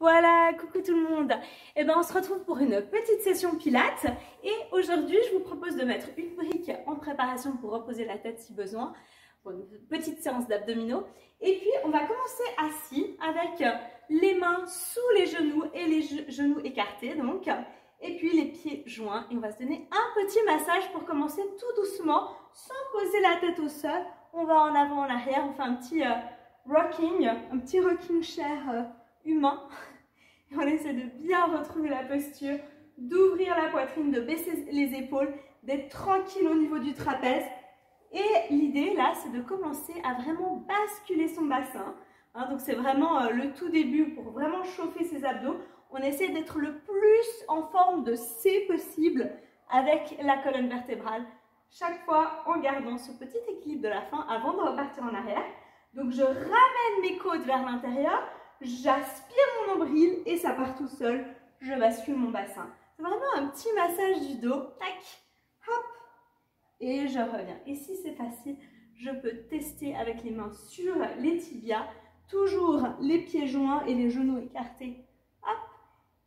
Voilà, coucou tout le monde. Eh ben, on se retrouve pour une petite session pilates et aujourd'hui, je vous propose de mettre une brique en préparation pour reposer la tête si besoin, pour une petite séance d'abdominaux. Et puis, on va commencer assis avec les mains sous les genoux et les genoux écartés, donc, et puis les pieds joints. Et on va se donner un petit massage pour commencer tout doucement, sans poser la tête au sol. On va en avant, en arrière, on fait un petit rocking chair humain. Et on essaie de bien retrouver la posture, d'ouvrir la poitrine, de baisser les épaules, d'être tranquille au niveau du trapèze. Et l'idée là, c'est de commencer à vraiment basculer son bassin. Donc c'est vraiment le tout début pour vraiment chauffer ses abdos. On essaie d'être le plus en forme de C possible avec la colonne vertébrale. Chaque fois en gardant ce petit équilibre de la fin avant de repartir en arrière. Donc je ramène mes côtes vers l'intérieur. J'aspire mon nombril et ça part tout seul, je bascule mon bassin. C'est vraiment un petit massage du dos, tac, hop, et je reviens. Et si c'est facile, je peux tester avec les mains sur les tibias, toujours les pieds joints et les genoux écartés, hop,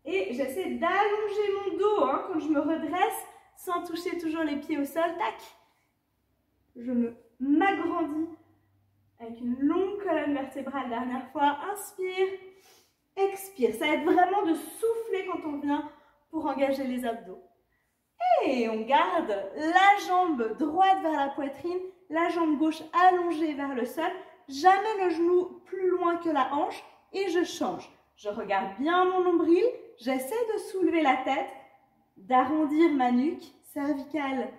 et j'essaie d'allonger mon dos quand je me redresse, sans toucher toujours les pieds au sol, tac, je m'agrandis. Avec une longue colonne vertébrale, dernière fois, inspire, expire. Ça aide vraiment de souffler quand on vient pour engager les abdos. Et on garde la jambe droite vers la poitrine, la jambe gauche allongée vers le sol. Jamais le genou plus loin que la hanche et je change. Je regarde bien mon nombril, j'essaie de soulever la tête, d'arrondir ma nuque, cervicale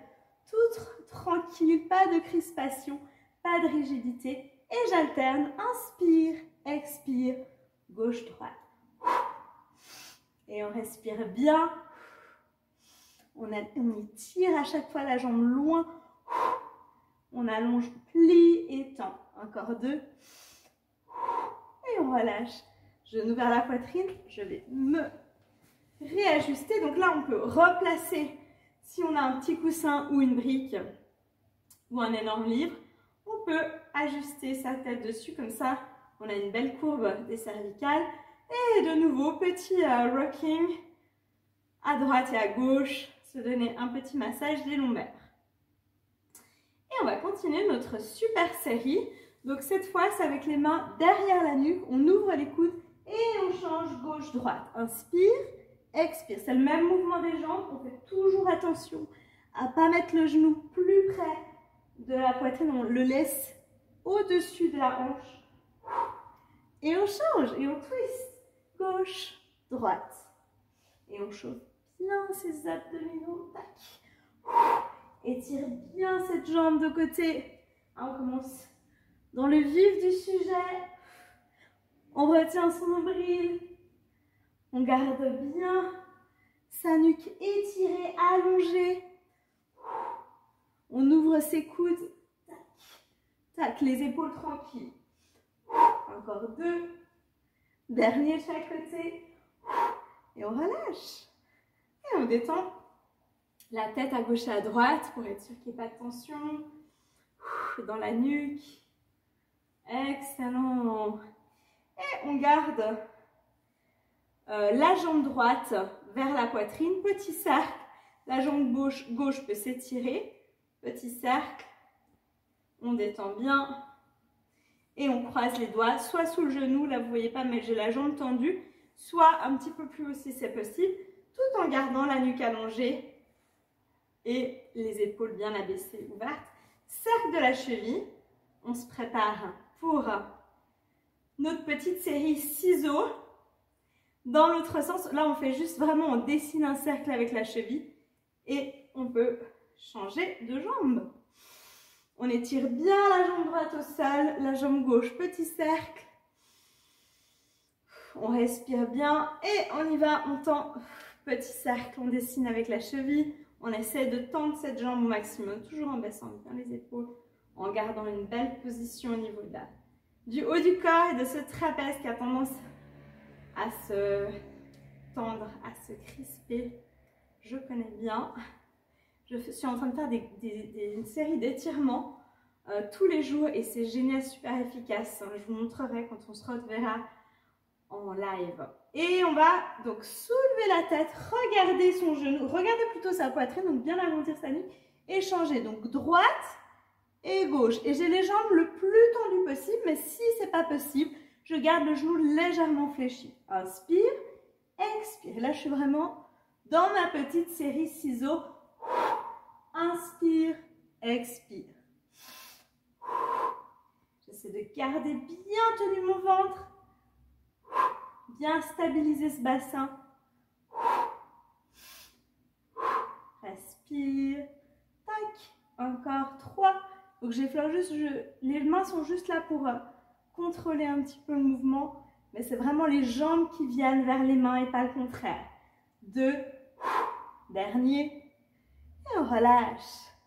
toute tranquille, pas de crispation, pas de rigidité. Et j'alterne, inspire, expire, gauche-droite. Et on respire bien. On étire à chaque fois la jambe loin. On allonge, plie et tend. Encore deux. Et on relâche. Genou vers la poitrine. Je vais me réajuster. Donc là, on peut replacer, si on a un petit coussin ou une brique ou un énorme livre, on peut ajuster sa tête dessus, comme ça, on a une belle courbe des cervicales. Et de nouveau, petit rocking à droite et à gauche, se donner un petit massage des lombaires. Et on va continuer notre super série. Donc cette fois, c'est avec les mains derrière la nuque, on ouvre les coudes et on change gauche-droite. Inspire, expire. C'est le même mouvement des jambes, on fait toujours attention à ne pas mettre le genou plus près de la poitrine, on le laisse au-dessus de la hanche. Et on change, et on twist. Gauche, droite. Et on chauffe bien ses abdominaux. Tac. Étire bien cette jambe de côté. On commence dans le vif du sujet. On retient son nombril. On garde bien sa nuque étirée, allongée. On ouvre ses coudes, tac, tac, les épaules tranquilles. Encore deux. Dernier de chaque côté. Et on relâche. Et on détend la tête à gauche et à droite pour être sûr qu'il n'y ait pas de tension. Dans la nuque. Excellent. Et on garde la jambe droite vers la poitrine. Petit cercle. La jambe gauche peut s'étirer. Petit cercle, on détend bien et on croise les doigts, soit sous le genou, là vous ne voyez pas mais j'ai la jambe tendue, soit un petit peu plus haut si c'est possible, tout en gardant la nuque allongée et les épaules bien abaissées, ouvertes. Cercle de la cheville, on se prépare pour notre petite série ciseaux. Dans l'autre sens, là on fait juste vraiment, on dessine un cercle avec la cheville et on peut changer de jambe. On étire bien la jambe droite au sol, la jambe gauche, petit cercle. On respire bien et on y va, on tend, petit cercle, on dessine avec la cheville. On essaie de tendre cette jambe au maximum, toujours en baissant bien les épaules, en gardant une belle position au niveau du haut du corps et de ce trapèze qui a tendance à se tendre, à se crisper. Je connais bien. Je suis en train de faire une série d'étirements tous les jours et c'est génial, super efficace. Je vous montrerai quand on se reverra en live. Et on va donc soulever la tête, regarder son genou, regarder plutôt sa poitrine, donc bien agrandir sa nuque et changer. Donc droite et gauche. Et j'ai les jambes le plus tendues possible, mais si ce n'est pas possible, je garde le genou légèrement fléchi. Inspire, expire. Là, je suis vraiment dans ma petite série ciseaux. Inspire, expire. J'essaie de garder bien tenu mon ventre. Bien stabiliser ce bassin. Respire. Tac. Encore 3. Donc j'effleure juste, les mains sont juste là pour contrôler un petit peu le mouvement. Mais c'est vraiment les jambes qui viennent vers les mains et pas le contraire. 2. Dernier. Et on relâche.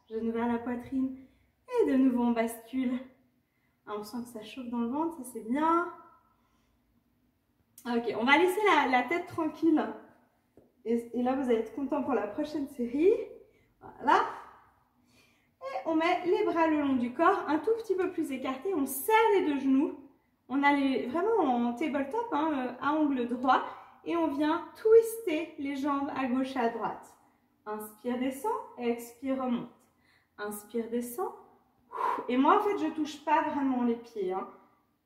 Genou vers la poitrine. Et de nouveau on bascule. On sent que ça chauffe dans le ventre, ça c'est bien. Ok, on va laisser la tête tranquille. Et là, vous allez être content pour la prochaine série. Voilà. Et on met les bras le long du corps, un tout petit peu plus écartés. On serre les deux genoux. On a vraiment en tabletop, à angle droit. Et on vient twister les jambes à gauche et à droite. Inspire, descend. Expire, remonte. Inspire, descend. Et moi, en fait, je ne touche pas vraiment les pieds.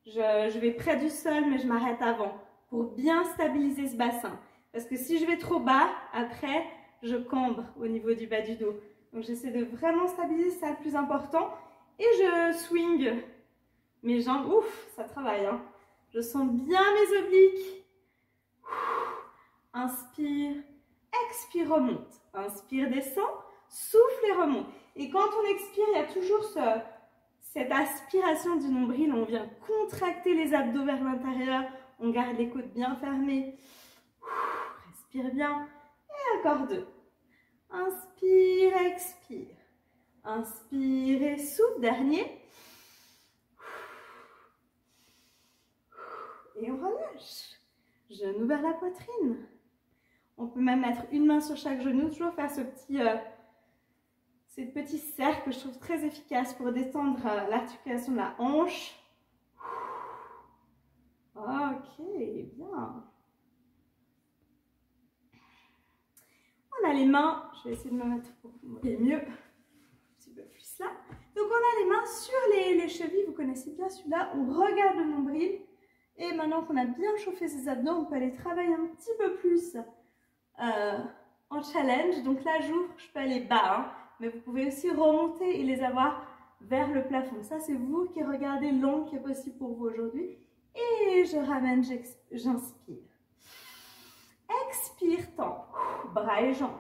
Je vais près du sol, mais je m'arrête avant pour bien stabiliser ce bassin. Parce que si je vais trop bas, après, je cambre au niveau du bas du dos. Donc, j'essaie de vraiment stabiliser, c'est ça le plus important. Et je swing mes jambes. Ouf, ça travaille. Je sens bien mes obliques. Inspire, expire, remonte. Inspire, descend, souffle et remonte. Et quand on expire, il y a toujours cette aspiration du nombril. On vient contracter les abdos vers l'intérieur. On garde les côtes bien fermées. Respire bien. Et encore 2. Inspire, expire. Inspire et souffle. Dernier. Et on relâche. Genou vers la poitrine. On peut même mettre une main sur chaque genou. Toujours faire ce petit cercle que je trouve très efficace pour détendre l'articulation de la hanche. Ok, bien. On a les mains, je vais essayer de me mettre pour mieux, un petit peu plus là. Donc on a les mains sur les chevilles, vous connaissez bien celui-là. On regarde le nombril. Et maintenant qu'on a bien chauffé ses abdos, on peut aller travailler un petit peu plus en challenge. Donc là, j'ouvre, je peux aller bas, mais vous pouvez aussi remonter et les avoir vers le plafond. Ça, c'est vous qui regardez l'angle qui est possible pour vous aujourd'hui. Et je ramène, j'inspire. Expire, tend. Bras et jambes.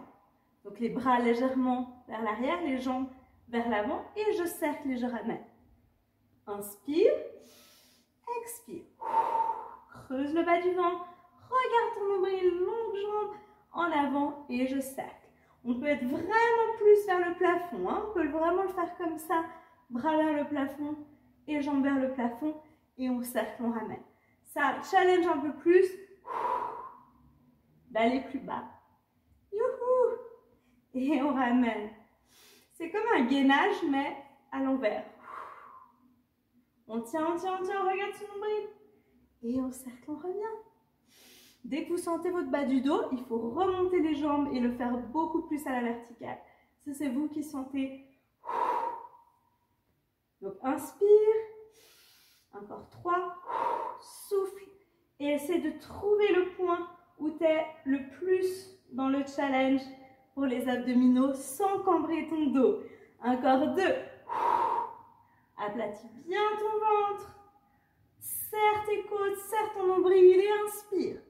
Donc les bras légèrement vers l'arrière, les jambes vers l'avant. Et je cercle et je ramène. Inspire. Expire. Creuse le bas du ventre. Regarde ton nombril, longue jambe en avant et je cercle. On peut être vraiment plus vers le plafond. On peut vraiment le faire comme ça. Bras vers le plafond et jambes vers le plafond. Et on cercle, on ramène. Ça challenge un peu plus d'aller plus bas. Youhou! Et on ramène. C'est comme un gainage, mais à l'envers. On tient, on regarde son nombril. Et on cercle, on revient. Dès que vous sentez votre bas du dos, il faut remonter les jambes et le faire beaucoup plus à la verticale. Ça, c'est vous qui sentez. Donc, inspire. Encore 3. Souffle. Et essaie de trouver le point où tu es le plus dans le challenge pour les abdominaux sans cambrer ton dos. Encore 2. Aplatis bien ton ventre. Serre tes côtes, serre ton nombril et inspire.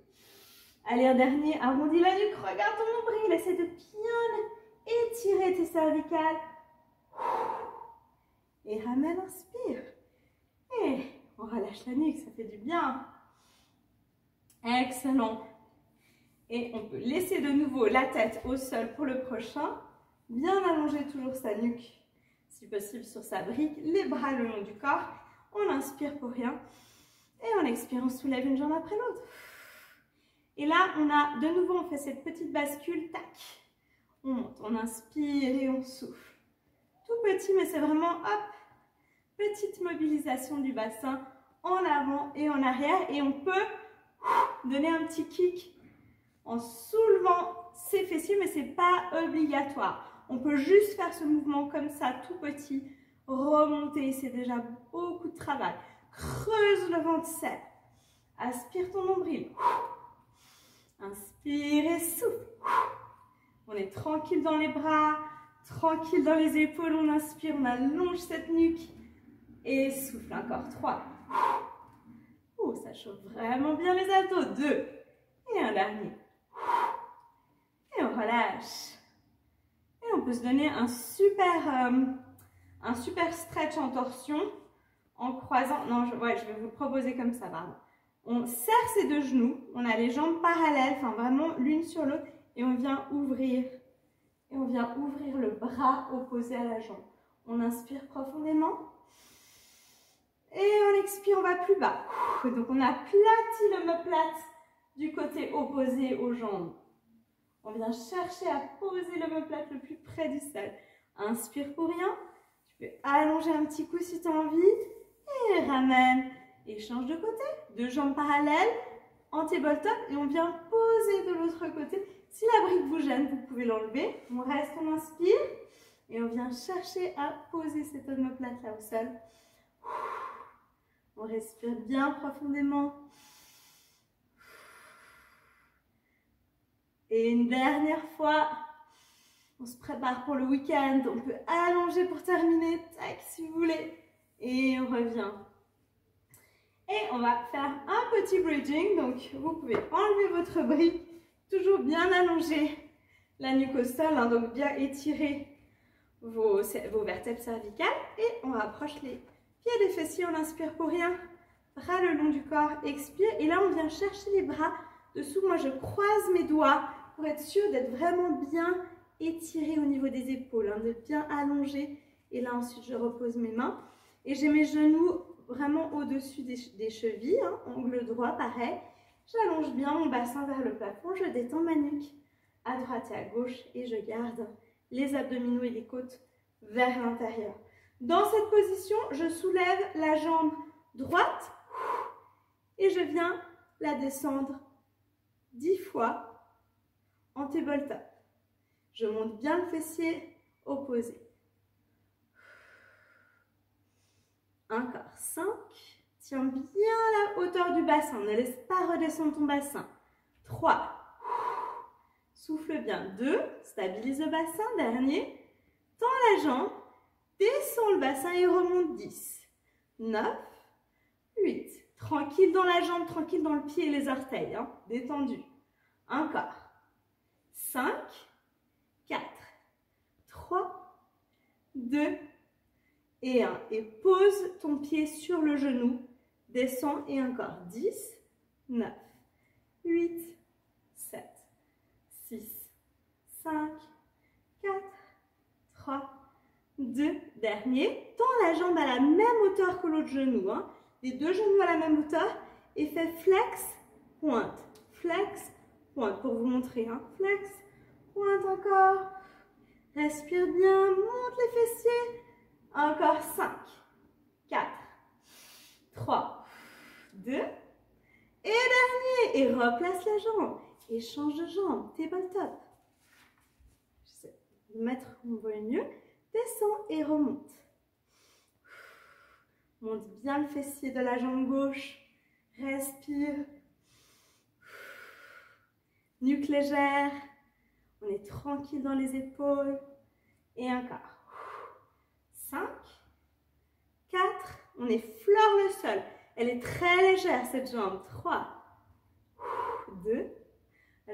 Allez, un dernier, arrondis la nuque, regarde ton nombril, essaie de bien étirer tes cervicales. Et ramène, inspire. Et on relâche la nuque, ça fait du bien. Excellent. Et on peut laisser de nouveau la tête au sol pour le prochain. Bien allonger toujours sa nuque, si possible sur sa brique, les bras le long du corps. On inspire pour rien. Et on expire, on soulève une jambe après l'autre. Et là, on a de nouveau, on fait cette petite bascule, tac. On monte, on inspire et on souffle. Tout petit, mais c'est vraiment, hop, petite mobilisation du bassin en avant et en arrière. Et on peut Donnez un petit kick en soulevant ses fessiers, mais ce n'est pas obligatoire. On peut juste faire ce mouvement comme ça, tout petit, remonter, c'est déjà beaucoup de travail. Creuse le ventre, serre. Aspire ton nombril. Inspire et souffle. On est tranquille dans les bras, tranquille dans les épaules. On inspire, on allonge cette nuque. Et souffle encore. 3. Oh, ça chauffe vraiment bien les abdos. 2. Et un dernier. Et on relâche. Et on peut se donner un super stretch en torsion en croisant. Non, je vais vous le proposer comme ça, pardon. On serre ses deux genoux, on a les jambes parallèles, enfin vraiment l'une sur l'autre, et on vient ouvrir. Et on vient ouvrir le bras opposé à la jambe. On inspire profondément. Et on expire, on va plus bas. Donc on aplatit l'omoplate du côté opposé aux jambes. On vient chercher à poser l'omoplate le plus près du sol. Inspire pour rien. Tu peux allonger un petit coup si tu as envie. Et ramène. Et change de côté. Deux jambes parallèles. En tabletop. Et on vient poser de l'autre côté. Si la brique vous gêne, vous pouvez l'enlever. On reste, on inspire. Et on vient chercher à poser cette omoplate là au sol. On respire bien profondément. Et une dernière fois, on se prépare pour le week-end. On peut allonger pour terminer, tac, si vous voulez. Et on revient. Et on va faire un petit bridging. Donc, vous pouvez enlever votre brique, toujours bien allonger la nuque au sol, hein, donc bien étirer vos vertèbres cervicales. Et on rapproche les pieds des fessiers, on inspire pour rien. Bras le long du corps, expire. Et là, on vient chercher les bras dessous. Moi, je croise mes doigts pour être sûr d'être vraiment bien étiré au niveau des épaules, hein, de bien allonger. Et là, ensuite, je repose mes mains. Et j'ai mes genoux vraiment au-dessus des chevilles, hein, angle droit, pareil. J'allonge bien mon bassin vers le plafond. Je détends ma nuque à droite et à gauche. Et je garde les abdominaux et les côtes vers l'intérieur. Dans cette position, je soulève la jambe droite et je viens la descendre 10 fois en tabletop. Je monte bien le fessier opposé. Encore 5. Tiens bien la hauteur du bassin. Ne laisse pas redescendre ton bassin. 3. Souffle bien. 2. Stabilise le bassin. Dernier. Tends la jambe. Descends le bassin et remonte. 10. 9. 8. Tranquille dans la jambe, tranquille dans le pied et les orteils. Hein, détendu. Encore. 5. 4. 3. 2. Et 1. Et pose ton pied sur le genou. Descends et encore. 10. 9. 8. 7. 6. 5. 4. 3. 2. Dernier. Tends la jambe à la même hauteur que l'autre genou. Hein. Les deux genoux à la même hauteur. Et fais flex, pointe. Flex, pointe. Pour vous montrer. Hein. Flex, pointe encore. Respire bien. Monte les fessiers. Encore 5, 4, 3, 2. Et dernier. Et replace la jambe. Et change de jambe. Tabletop. J'essaie de mettre où on voit mieux. Descends et remonte. Monte bien le fessier de la jambe gauche. Respire. Nuque légère. On est tranquille dans les épaules. Et encore. 5, 4, on effleure le sol. Elle est très légère cette jambe. 3, 2,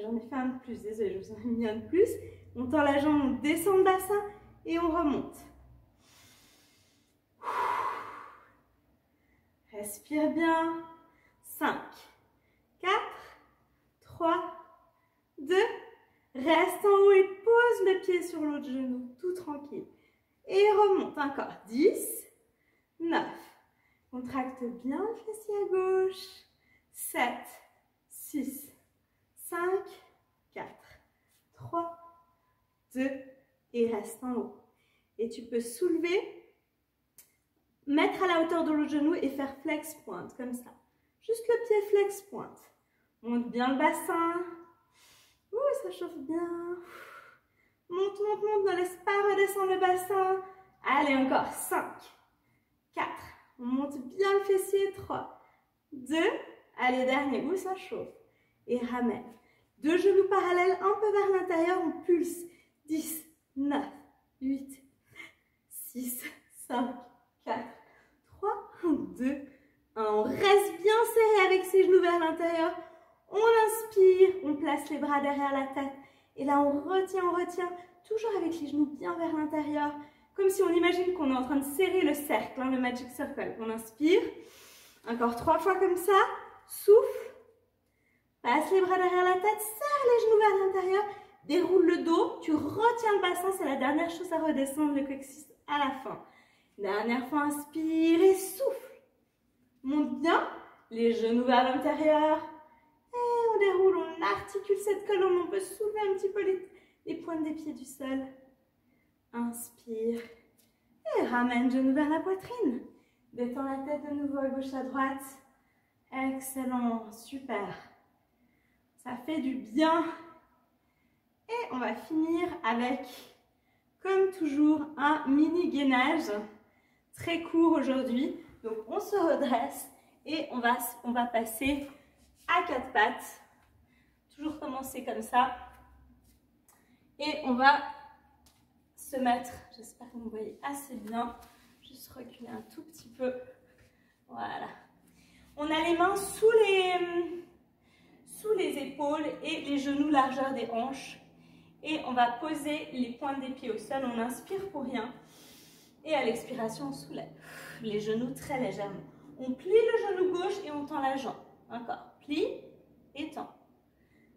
j'en ai fait un de plus, désolée, je vous en ai mis un de plus. On tend la jambe, on descend le bassin et on remonte. Respire bien. 5, 4, 3, 2, reste en haut et pose le pied sur l'autre genou, tout tranquille. Et remonte encore. 10, 9. Contracte bien le fessier à gauche. 7, 6, 5, 4, 3, 2. Et reste en haut. Et tu peux soulever, mettre à la hauteur de l'autre genou et faire flex pointe, comme ça. Juste le pied flex pointe. Monte bien le bassin. Ouh, ça chauffe bien. Monte, monte, monte, ne laisse pas redescendre le bassin. Allez, encore 5, 4. On monte bien le fessier. 3, 2. Allez, dernier. Ouh, ça chauffe. Et ramène. 2 genoux parallèles, un peu vers l'intérieur. On pulse. 10, 9, 8, 6, 5, 4, 3, 2, 1. On reste bien serré avec ses genoux vers l'intérieur. On inspire, on place les bras derrière la tête. Et là, on retient, toujours avec les genoux bien vers l'intérieur. Comme si on imagine qu'on est en train de serrer le cercle, le Magic Circle. On inspire. Encore 3 fois comme ça. Souffle. Passe les bras derrière la tête. Serre les genoux vers l'intérieur. Déroule le dos. Tu retiens le bassin. C'est la dernière chose à redescendre, le coccyx à la fin. Dernière fois, inspire et souffle. Monte bien. Les genoux vers l'intérieur. Et on déroule, on articule cette colonne. On peut soulever un petit peu les pointes des pieds du sol. Inspire. Et ramène genoux vers la poitrine. Détends la tête de nouveau à gauche à droite. Excellent, super. Ça fait du bien. Et on va finir avec, comme toujours, un mini gainage. Très court aujourd'hui. Donc on se redresse et on va passer à 4 pattes. Toujours commencer comme ça. Et on va se mettre, j'espère que vous me voyez assez bien. Juste reculer un tout petit peu. Voilà. On a les mains sous les épaules et les genoux largeur des hanches. Et on va poser les pointes des pieds au sol. On inspire pour rien. Et à l'expiration, on soulève les genoux très légèrement. On plie le genou gauche et on tend la jambe. Encore. Plie et tend.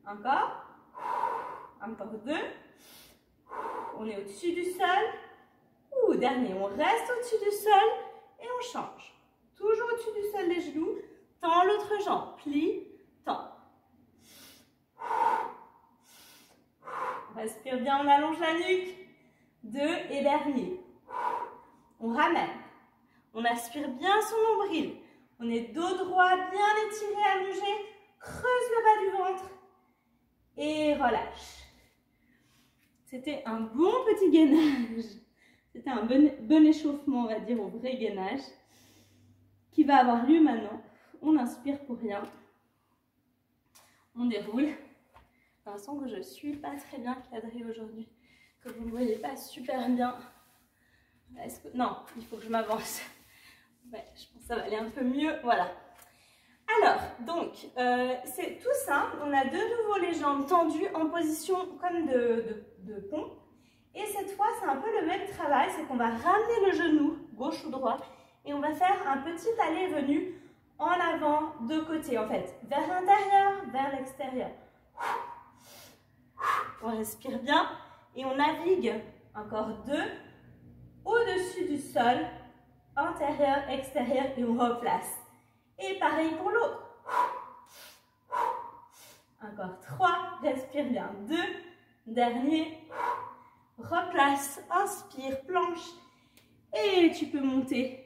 Encore. Encore 2. On est au-dessus du sol. Ouh, dernier. On reste au-dessus du sol et on change. Toujours au-dessus du sol les genoux. Tends l'autre jambe. Plie, tend. On respire bien, on allonge la nuque. 2 et dernier. On ramène. On aspire bien son nombril. On est dos droit, bien étiré, allongé. Creuse le bas du ventre. Et relâche. C'était un bon petit gainage. C'était un bon échauffement, on va dire, au vrai gainage. Qui va avoir lieu maintenant. On inspire pour rien. On déroule. J'ai l'impression que je ne suis pas très bien cadrée aujourd'hui. Que vous ne voyez pas super bien. Non, il faut que je m'avance. Ouais, je pense que ça va aller un peu mieux. Voilà. Alors, donc, c'est tout simple. On a de nouveau les jambes tendues en position comme de pont. Et cette fois, c'est un peu le même travail. C'est qu'on va ramener le genou, gauche ou droit. Et on va faire un petit aller et venu en avant, de côté. En fait, vers l'intérieur, vers l'extérieur. On respire bien. Et on navigue. Encore 2. Au-dessus du sol. Intérieur, extérieur. Et on replace. Et pareil pour l'autre. Encore 3. Respire bien. 2. Dernier. Replace. Inspire. Planche. Et tu peux monter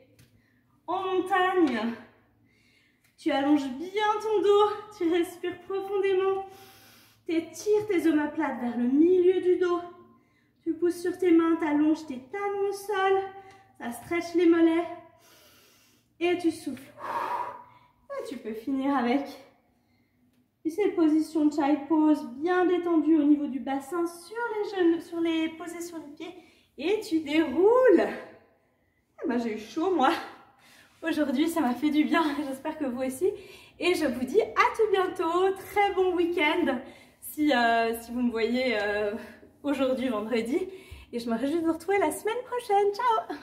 en montagne. Tu allonges bien ton dos. Tu respires profondément. Tu étires tes omoplates vers le milieu du dos. Tu pousses sur tes mains. Tu allonges tes talons au sol. Ça stretch les mollets. Et tu souffles. Et tu peux finir avec cette position de child pose bien détendue au niveau du bassin sur les genoux, posés sur les pieds. Et tu déroules. Et ben, j'ai eu chaud moi. Aujourd'hui, ça m'a fait du bien. J'espère que vous aussi. Et je vous dis à tout bientôt. Très bon week-end si vous me voyez aujourd'hui, vendredi. Et je me réjouis de vous retrouver la semaine prochaine. Ciao!